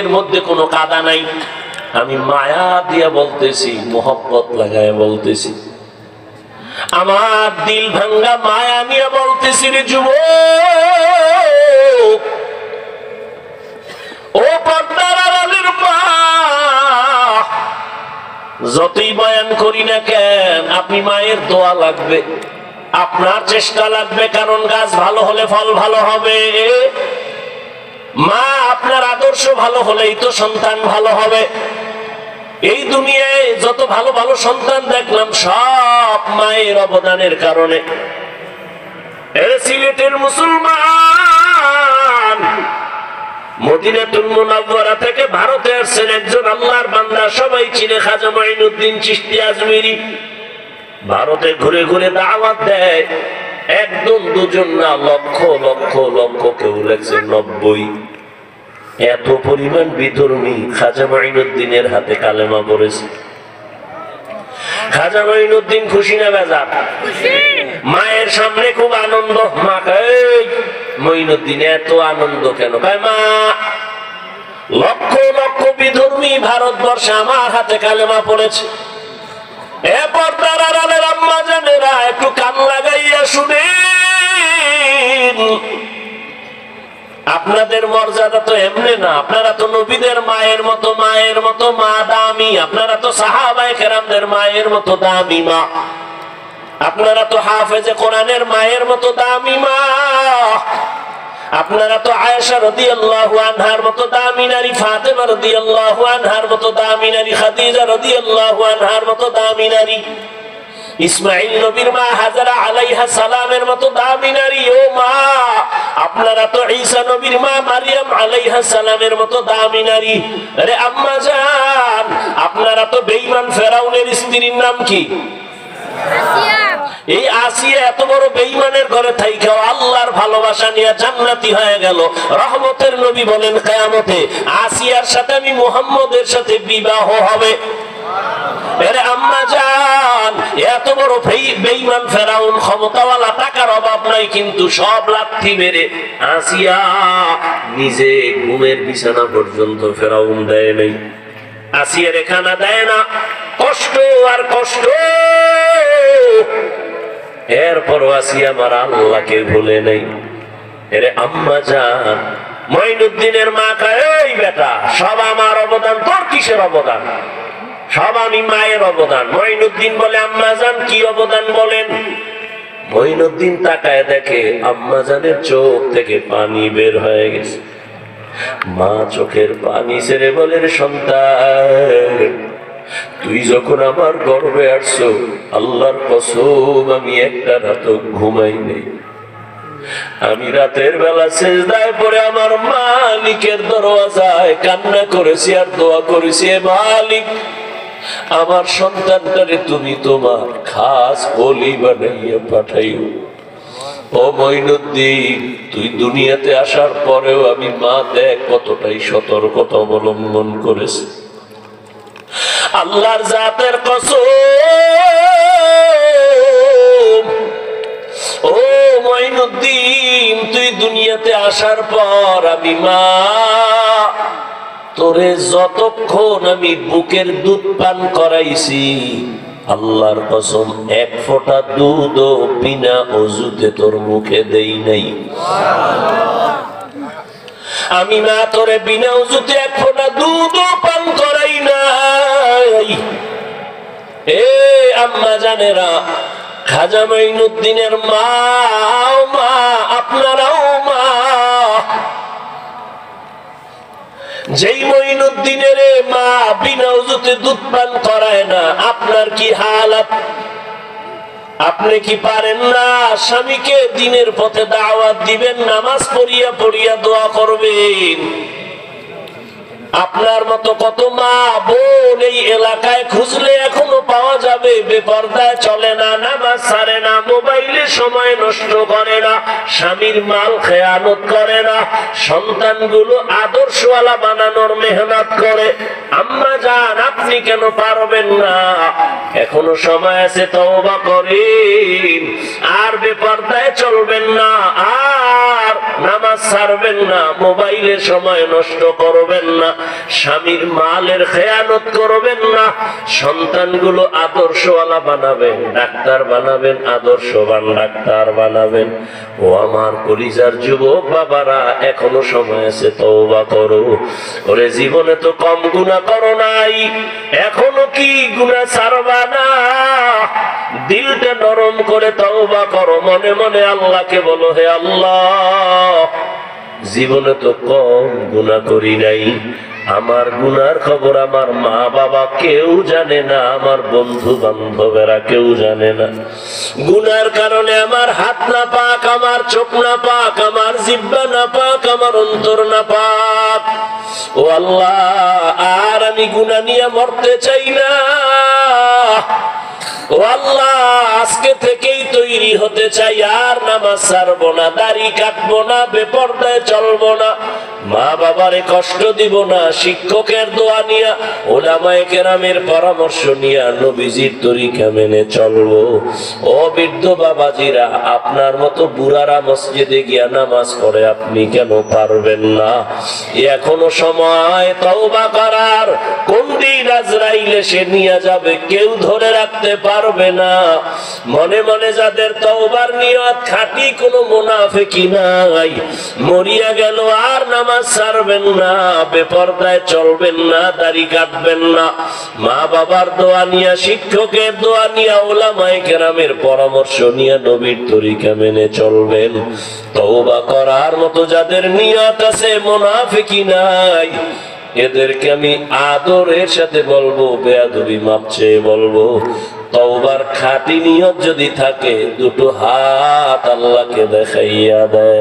এর মধ্যে কোনো কাদা নাই। আমি মায়া দিয়া বলতেছি, মোহব্বত লাগায় বলতেছি, আমার দিল ভাঙ্গা মায়া নিয়ে বলতেছি, রে যুবক, ও পর্দার আড়ালের মা, যতই বয়ান করি না কেন, আপনি মায়ের দোয়া লাগবে, আপনার চেষ্টা লাগবে, কারণ গাছ ভালো হলে ফল ভালো হবে। মা আপনার আদর্শ ভালো হলেই তো সন্তান ভালো হবে। এই দুনিয়ায় যত ভালো ভালো সন্তান দেখলাম সব মায়ের অবদানের কারণে। সিলেটের মুসলমান মদিনাতুল মুনাওয়ারা থেকে ভারতে আসছেন একজন আল্লাহর বান্দা, সবাই চিনে, খাজা মাইনুদ্দিন চিশতি আজমিরি। ভারতে ঘুরে ঘুরে দাওয়াত দেয়, একজন দুজন না, লক্ষ লক্ষ লক্ষ, কেউ লেখছেন 90। এত পরিমাণ বিধর্মী খাজা মাইনুদ্দিনের হাতে কালেমা পড়েছে। খাজা মাইনুদ্দিন খুশি না বেজার? মায়ের সামনে খুব আনন্দ। মা কয়, মাইনুদ্দিন এত আনন্দ কেন? কয়, মা, লক্ষ লক্ষ বিধর্মী ভারতবর্ষে আমার হাতে কালেমা পড়েছে। এ পর্দার আড়ালের আম্মা জানেরা, একটু কান লাগাইয়া শুনেন। আপনাদের মর্যাদা তো এমনি না, আপনারা তো নবীদের মায়ের মতো, মায়ের মতো মা দামি। আপনারা তো সাহাবায়ে কেরামদের মায়ের মতো দামি মা। আপনারা তো হাফেজে কোরআনের মায়ের মতো দামি মা। আপনারা তো আয়েশা রাদিয়াল্লাহু আনহার মতো দামি নারী, ফাতেমা রাদিয়াল্লাহু আনহার মতো দামি নারী, খাদিজা রাদিয়াল্লাহু আনহার মতো দামি নারী, ইসমাইল নবীর মা হাজারা আলাইহা সালামের মতো দামি নারী। ও মা, আপনারা তো ঈসা নবীর মা মারিয়াম আলাইহা সালামের মতো দামি নারী। আরে আম্মা জান, আপনারা তো বেঈমান ফেরাউনের স্ত্রীর নাম কি? এই আসিয়া এত বড় বেঈমানের ঘরে থাইকাও আল্লাহর ভালোবাসা নিয়ে জান্নাতি হয়ে গেল। রহমতের নবী বলেন, কিয়ামতে আসিয়ার সাথে আমি মুহাম্মদের সাথে বিবাহ হবে। আরে আম্মা জান, এত বড় বেঈমান ফেরাউন, ক্ষমতাওয়ালা, টাকার অভাব নাই, কিন্তু সব লাথি মেরে আসিয়া নিজে ঘুমের বিছানা পর্যন্ত ফেরাউন দেয় নাই। আসিয়ার খানা দেয় না, কষ্ট আর কষ্ট। এরপরও আসিয়া আমার আল্লাহকে ভুলে নেই। এরে আম্মা জান, মাইনুদ্দিনের মা কয়, এই বেটা, সব আমার অবদান, তোর কিসের অবদান? সব আমি মায়ের অবদান। মাইনুদ্দিন বলে, আম্মা জান কি অবদান বলেন? মাইনুদ্দিন তাকায় দেখে আম্মা জানের চোখ থেকে পানি বের হয়ে গেছে। মা চোখের পানি ছেড়ে বলে, সন্তান, তুই যখন আমার গর্ভে আসছো, আল্লাহর কসম আমি একটা রাত ঘুমাই নেই। আমি রাতের বেলা সিজদায় পড়ে আমার মালিকের দরওয়াজায় কান্না করেছি আর দোয়া করেছি, মালিক, আমার সন্তানটারে তুমি তোমার খাস ওলি বানাইয়া পাঠাইও। ও মাইনুদ্দিন, তুই দুনিয়াতে আসার পরেও আমি মা দেখ কতটাই সতর্কতা অবলম্বন করেছি। আল্লাহর জাতের কসম, ও মাইনুদ্দিন, তুই দুনিয়াতে আসার পর আমি মা তোরে যতক্ষণ আমি বুকের দুধ পান করাইছি, আল্লাহর কসম এক ফোঁটা দুধও বিনা ওযুতে তোর মুখে দেই নাই। আমি মা তোরে বিনা ওযুতে এক ফোঁটা দুধও পান করাই নাই। এ আম্মা জানেরা, খাজা মাইনুদ্দিনের মা, মা আপনারাও মা। যেই মাইনুদ্দিনের মা বিনা ওযুতে দুধ পান করায় না, আপনার কি হালাত? আপনি কি পারেন না স্বামীকে দ্বীনের পথে দাওয়াত দিবেন, নামাজ পড়িয়া পড়িয়া দোয়া করবেন? আপনার মতো কত মা বোন এই এলাকায় খুঁজলে এখনো পাওয়া যাবে, বেপরদায় চলে না, নামাজ ছাড়ে না, মোবাইলে সময় নষ্ট করে না, স্বামীর মাল খেয়ানত করে না, সন্তানগুলো আদর্শওয়ালা বানানোর মেহনত করে। আম্মা জান, আপনি কেন পারবেন না? এখনো সময় আছে, তওবা করেন, আর বেপরদায় চলবেন না, আর নামাজ ছাড়বেন না, মোবাইলে সময় নষ্ট করবেন না, স্বামীর মালের খেয়ানত করবেন না, সন্তানগুলো আদর্শওয়ালা বানাবেন, ডাক্তার বানাবেন, আদর্শবান ডাক্তার বানাবেন। ও আমার কলিজার যুবক বাবারা, এখনো সময় আছে, তওবা করো। ওরে জীবনে তো কম গুনাহ করো নাই, এখনো কি গুনাহ ছাড়বা না? দিলটা নরম করে তওবা করো, মনে মনে আল্লাহকে বলো, হে আল্লাহ, জীবনে তো কম গুনাহ করি নাই, আমার গুনার খবর আমার মা বাবা কেউ জানে না, আমার বন্ধু বান্ধবেরা কেউ জানে না। গুনার কারণে আমার হাত না পাক, আমার চোখ না পাক, আমার জিহ্বা না পাক, আমার অন্তর না পাক। ও আল্লাহ, আর আমি গুনাহ নিয়ে মরতে চাই না। ও আল্লাহ, আজকে থেকেই তৈরি হতে চাই, আর নামাজ ছাড়বো না, দাড়ি কাটবো না, বেপরদায় চলবো না, মা বাবারে কষ্ট দিব না, শিক্ষকের দোয়া নিয়া, উলামায়ে কেরামের পরামর্শ নিয়া নবীজির তরিকা মেনে চলবো। ও বৃদ্ধ বাবাজিরা, আপনার মতো বুড়ারা মসজিদে গিয়া নামাজ পড়ে, আপনি কেন পারবেন না? এখনো সময় তওবা করার। কোন দিন আজরাইল এসে নিয়ে যাবে কেউ ধরে রাখতে পারবে না। মনে মনে যাদের তওবার নিয়ত খাঁটি, কোনো মুনাফিকি নাই, মরিয়া গেল আর নামাজ ছাড়বেন না, বেপরদায় চলবেন না, দাড়ি কাটবেন না, মা বাবার দোয়া নিয়া, শিক্ষকের দোয়া নিয়া, উলামায়ে কেরামের পরামর্শ নিয়ে নবীর তরিকা মেনে চলবেন। তওবা করার মতো যাদের নিয়ত আছে, মুনাফিকি নাই, এদেরকে আমি আদরের সাথে বলবো, বেয়াদবি মাপ চেয়ে বলবো, তওবার খাঁটি নিয়ত যদি থাকে, দুটো হাত আল্লাহকে দেখাইয়া দেয়।